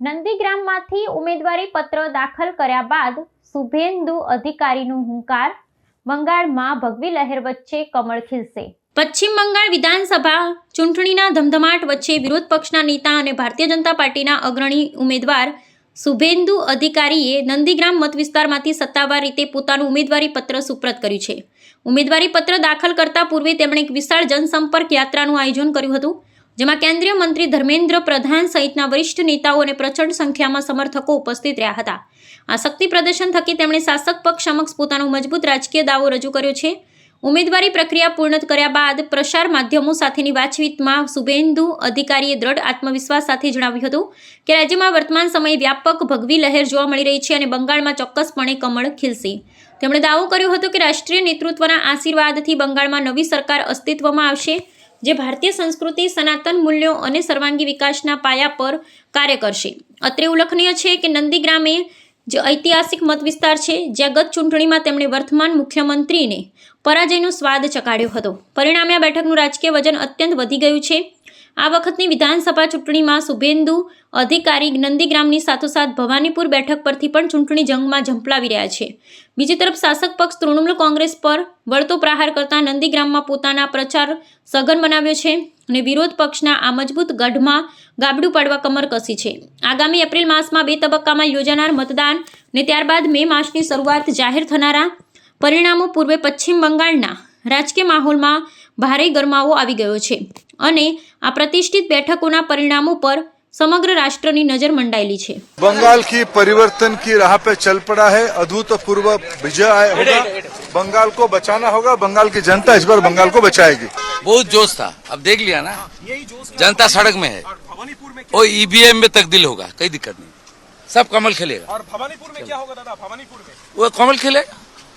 નંદીગ્રામમાંથી ઉમેદવારી પત્ર દાખલ કર્યા બાદ શુભેન્દુ અધિકારીનું હુંકાર, બંગાળમાં ભગવી લહેર વચ્ચે કમળ ખીલશે। પશ્ચિમ બંગાળ વિધાનસભા ચૂંટણીના ધમધમાટ વચ્ચે વિરોધ પક્ષના નેતા અને ભારતીય જનતા પાર્ટીના અગ્રણી ઉમેદવાર શુભેન્દુ અધિકારીએ નંદીગ્રામ મતવિસ્તારમાંથી સત્તાવાર રીતે પોતાનું ઉમેદવારી પત્ર સુપ્રત કર્યું છે। ઉમેદવારી પત્ર દાખલ કરતા પૂર્વે તેમણે એક વિશાળ જનસંપર્ક યાત્રાનું આયોજન કર્યું હતું, જેમાં કેન્દ્રીય મંત્રી ધર્મેન્દ્ર પ્રધાન સહિતના વરિષ્ઠ નેતાઓ અને પ્રચંડ સંખ્યામાં સમર્થકો ઉપસ્થિત રહ્યા હતા। આ શક્તિ પ્રદર્શન થકી તેમણે શાસક પક્ષ સમક્ષ પોતાનો મજબૂત રાજકીય દાવો રજૂ કર્યો છે। ઉમેદવારી પ્રક્રિયા પૂર્ણ કર્યા બાદ પ્રસાર માધ્યમો સાથેની વાતચીતમાં શુભેન્દુ અધિકારીએ દ્રઢ આત્મવિશ્વાસ સાથે જણાવ્યું હતું કે રાજ્યમાં વર્તમાન સમયે વ્યાપક ભગવી લહેર જોવા મળી રહી છે અને બંગાળમાં ચોક્કસપણે કમળ ખીલશે। તેમણે દાવો કર્યો હતો કે રાષ્ટ્રીય નેતૃત્વના આશીર્વાદથી બંગાળમાં નવી સરકાર અસ્તિત્વમાં આવશે, જે ભારતીય સંસ્કૃતિ, સનાતન મૂલ્યો અને સર્વાંગી વિકાસના પાયા પર કાર્ય કરશે। અત્રે ઉલ્લેખનીય છે કે નંદીગ્રામે જે ઐતિહાસિક મતવિસ્તાર છે, જ્યાં ગત ચૂંટણીમાં તેમણે વર્તમાન મુખ્યમંત્રીને પરાજયનો સ્વાદ ચખાડ્યો હતો। પરિણામે આ બેઠકનું રાજકીય વજન અત્યંત વધી ગયું છે। આ વખતની વિધાનસભા ચૂંટણીમાં શુભેન્દુ અધિકારી નંદીગ્રામની સાથોસાથ ભવાનીપુર બેઠક પરથી પણ ચૂંટણી જંગમાં ઝંપલાવી રહ્યા છે। બીજી તરફ શાસક પક્ષ તૃણમૂલ કોંગ્રેસ પર વળતો પ્રહાર કરતા નંદીગ્રામમાં પોતાના પ્રચાર સઘન બનાવ્યો છે અને વિરોધ પક્ષના આ મજબૂત ગઢમાં ગાબડું પાડવા કમર કસી છે। આગામી એપ્રિલ માસમાં 2 તબક્કામાં યોજાનાર મતદાન અને ત્યારબાદ મે માસની શરૂઆત જાહેર થનારા પરિણામો પૂર્વે પશ્ચિમ બંગાળના રાજકીય માહોલમાં ભારે ગરમાવો આવી ગયો છે અને આ પ્રતિષ્ઠિત બેઠકોના પરિણામો પર समग्र राष्ट्र की नजर मंडायली है। बंगाल की परिवर्तन की राह पे चल पड़ा है। अभूतपूर्व विजय होगा। बंगाल को बचाना होगा। बंगाल की जनता इस बार बंगाल को बचाएगी। बहुत जोश था, अब देख लिया ना, जनता सड़क में है और ईवीएम में तब्दील होगा, कोई दिक्कत नहीं, सब कमल खिलेगा। और भवानीपुर में क्या होगा दादा? भवानीपुर में वो कमल खिलेगा।